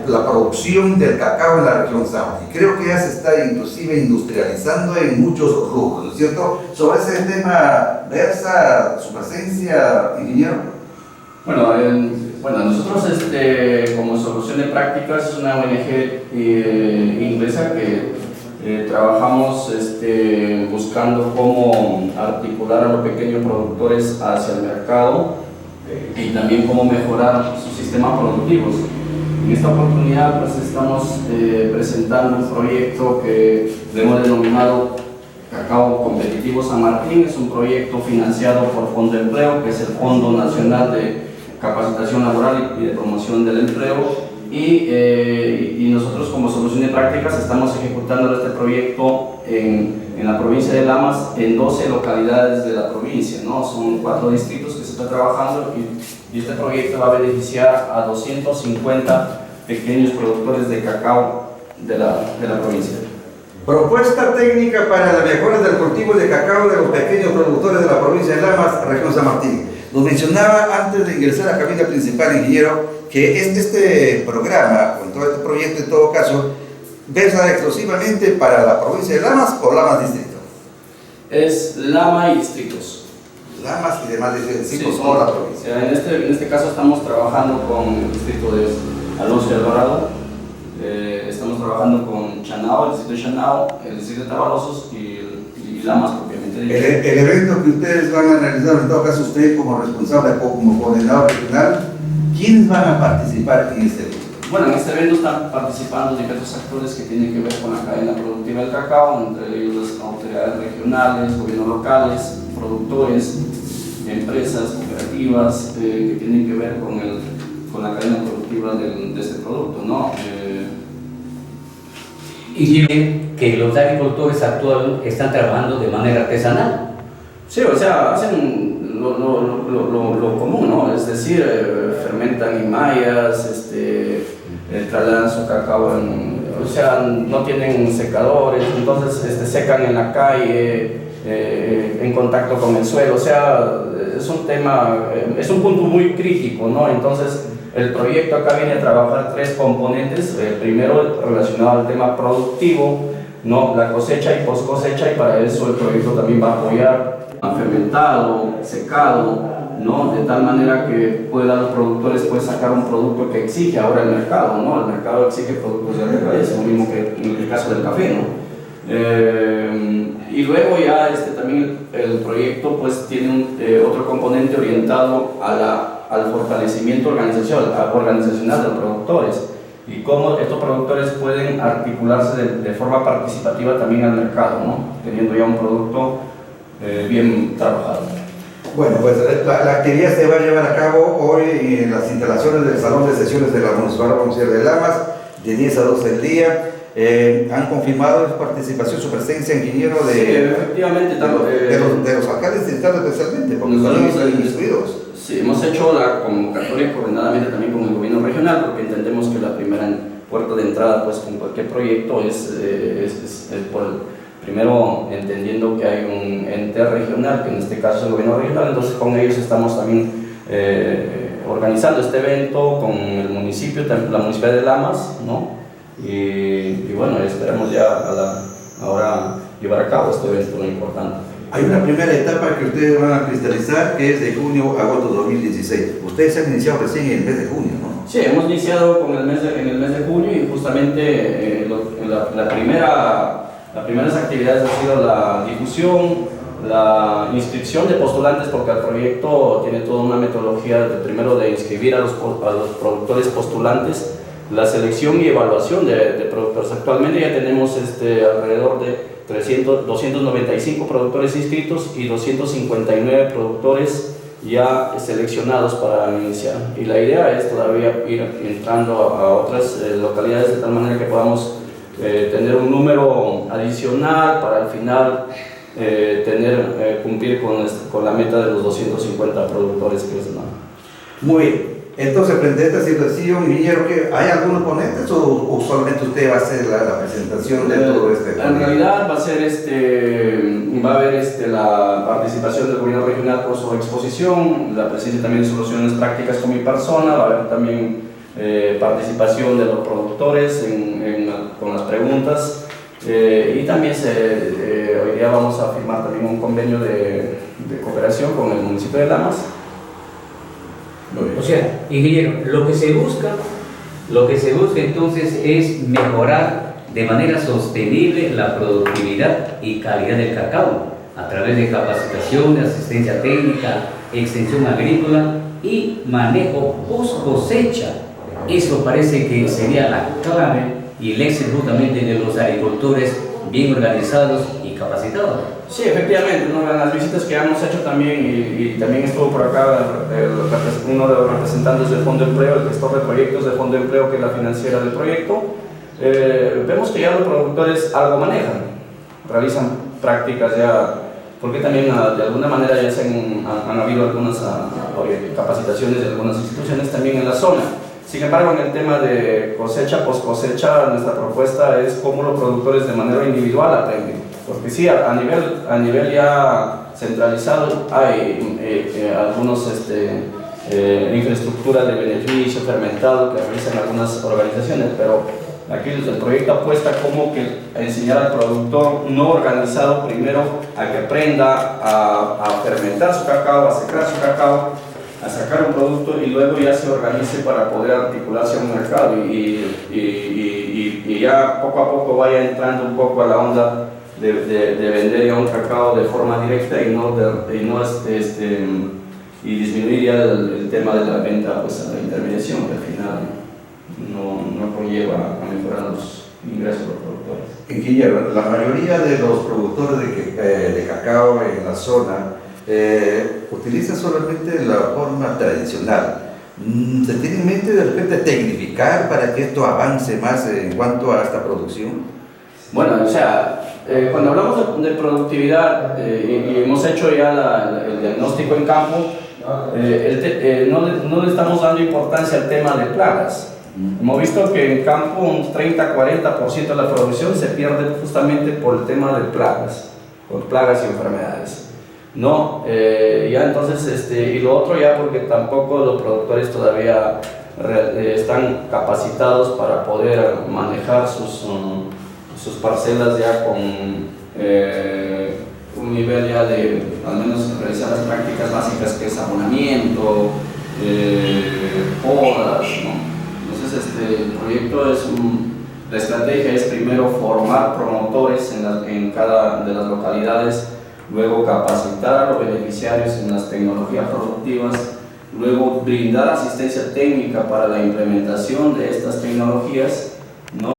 la producción del cacao en la región Samar. Y creo que ya se está inclusive industrializando en muchos rubros, ¿no es cierto? Sobre ese tema versa su presencia, ingeniero. Bueno, nosotros como Solución de Prácticas es una ONG inglesa que trabajamos buscando cómo articular a los pequeños productores hacia el mercado y también cómo mejorar sus sistemas productivos. En esta oportunidad pues estamos presentando un proyecto que le hemos denominado Cacao Competitivo San Martín. Es un proyecto financiado por Fondo de Empleo, que es el Fondo Nacional de Capacitación Laboral y de Promoción del Empleo, y nosotros como Solución de Prácticas estamos ejecutando este proyecto en la provincia de Lamas, en 12 localidades de la provincia, ¿no? Son 4 distritos que se está trabajando, y este proyecto va a beneficiar a 250 pequeños productores de cacao de la provincia. Propuesta técnica para la mejora del cultivo de cacao de los pequeños productores de la provincia de Lamas, región San Martín. Nos mencionaba antes de ingresar a la cabina principal, ingeniero, que este programa, o todo este proyecto en todo caso, versa exclusivamente para la provincia de Lamas o Lamas Distrito. Es Lama y distritos. Lamas y demás distritos, sí, o la provincia. En este caso estamos trabajando con el distrito de Alonso de Alvarado, estamos trabajando con Chanao, el distrito de Chanao, el distrito de Tabarosos y Lamas propiamente dicho. El evento que ustedes van a realizar, en todo caso usted como responsable, como coordinador regional, ¿quiénes van a participar en este evento? Bueno, en este evento están participando diversos actores que tienen que ver con la cadena productiva del cacao, entre ellos las autoridades regionales, gobiernos locales, productores, empresas, cooperativas, que tienen que ver con la cadena productiva de este producto, ¿no? Y que los agricultores actuales están trabajando de manera artesanal. Sí, o sea, hacen lo común, ¿no? Es decir, fermentan en mallas, trasladan su cacao o sea, no tienen secadores, entonces secan en la calle, en contacto con el suelo, o sea, es un tema, es un punto muy crítico, ¿no? Entonces, el proyecto acá viene a trabajar 3 componentes. Primero, relacionado al tema productivo, ¿no? La cosecha y post cosecha, y para eso el proyecto también va a apoyar a fermentado, secado, ¿no? De tal manera que puedan los productores pues sacar un producto que exige ahora el mercado, ¿no? El mercado exige productos de calidad, lo mismo que en el caso del café, ¿no? Y luego ya también el proyecto pues tiene otro componente orientado al fortalecimiento organizacional de los productores, y cómo estos productores pueden articularse de forma participativa también al mercado, ¿no? Teniendo ya un producto bien trabajado. Bueno, pues la actividad se va a llevar a cabo hoy en las instalaciones del Salón de Sesiones de la Municipalidad Provincial de Lamas, de 10 a 12 del día. ¿Han confirmado su participación, su presencia, ingeniero, sí, efectivamente, de los alcaldes distritales especialmente, porque están instruidos? Sí, hemos hecho la convocatoria coordinadamente también con el gobierno regional, porque entendemos que la primera puerta de entrada pues con cualquier proyecto es primero entendiendo que hay un ente regional, que en este caso es el gobierno regional. Entonces con ellos estamos también organizando este evento con el municipio, la municipalidad de Lamas, ¿no? Y bueno, esperamos ya ahora llevar a cabo este evento muy importante. Hay una primera etapa que ustedes van a cristalizar, que es de junio a agosto de 2016. Ustedes se han iniciado recién en el mes de junio, ¿no? Sí, hemos iniciado en el mes de junio, y justamente las primeras actividades han sido la difusión, la inscripción de postulantes, porque el proyecto tiene toda una metodología primero de inscribir a los productores postulantes, la selección y evaluación de productores. Actualmente ya tenemos alrededor de 295 productores inscritos y 259 productores ya seleccionados para iniciar. Y la idea es todavía ir entrando a otras localidades, de tal manera que podamos tener un número adicional para al final cumplir con la meta de los 250 productores que es, ¿no? Muy bien. Entonces, frente a esta situación, ingeniero, ¿hay algunos ponentes o solamente usted va a hacer la presentación de todo este? En realidad va a haber la participación del gobierno regional con su exposición, la presencia también de soluciones prácticas con mi persona, va a haber también participación de los productores con las preguntas, y también hoy día vamos a firmar también un convenio de cooperación con el municipio de Lamas. O sea, ingeniero, lo que se busca entonces es mejorar de manera sostenible la productividad y calidad del cacao a través de capacitación, de asistencia técnica, extensión agrícola y manejo post cosecha. Eso parece que sería la clave y el éxito justamente de los agricultores bien organizados y capacitados. Sí, efectivamente, ¿no? En las visitas que hemos hecho también, y también estuvo por acá uno de los representantes del Fondo de Empleo, el gestor de proyectos del Fondo de Empleo, que es la financiera del proyecto, vemos que ya los productores algo manejan, realizan prácticas ya, porque también de alguna manera ya han habido algunas capacitaciones de algunas instituciones también en la zona. Sin embargo, en el tema de cosecha, post cosecha, nuestra propuesta es cómo los productores de manera individual aprenden. Porque sí, a nivel ya centralizado hay algunos infraestructuras de beneficio fermentado que realizan algunas organizaciones, pero aquí el proyecto apuesta como que enseñar al productor no organizado primero a que aprenda a fermentar su cacao, a secar su cacao, a sacar un producto y luego ya se organice para poder articularse a un mercado y ya poco a poco vaya entrando un poco a la onda de vender ya un cacao de forma directa y disminuir ya el tema de la venta pues, a la intermediación, que al final no conlleva a mejorar los ingresos de los productores. Ingeniero, la mayoría de los productores de cacao en la zona utilizan solamente la forma tradicional. ¿Se tiene en mente de repente tecnificar para que esto avance más en cuanto a esta producción? Bueno, o sea, cuando hablamos de productividad y hemos hecho ya el diagnóstico en campo, no le estamos dando importancia al tema de plagas. Hemos visto que en campo un 30-40% de la producción se pierde justamente por el tema de plagas, por plagas y enfermedades. No, ya entonces, y lo otro ya porque tampoco los productores todavía están capacitados para poder manejar sus parcelas ya con un nivel ya de, al menos realizar las prácticas básicas que es abonamiento, podas, ¿no? Entonces el proyecto la estrategia es primero formar promotores en cada de las localidades, luego capacitar a los beneficiarios en las tecnologías productivas, luego brindar asistencia técnica para la implementación de estas tecnologías, ¿no?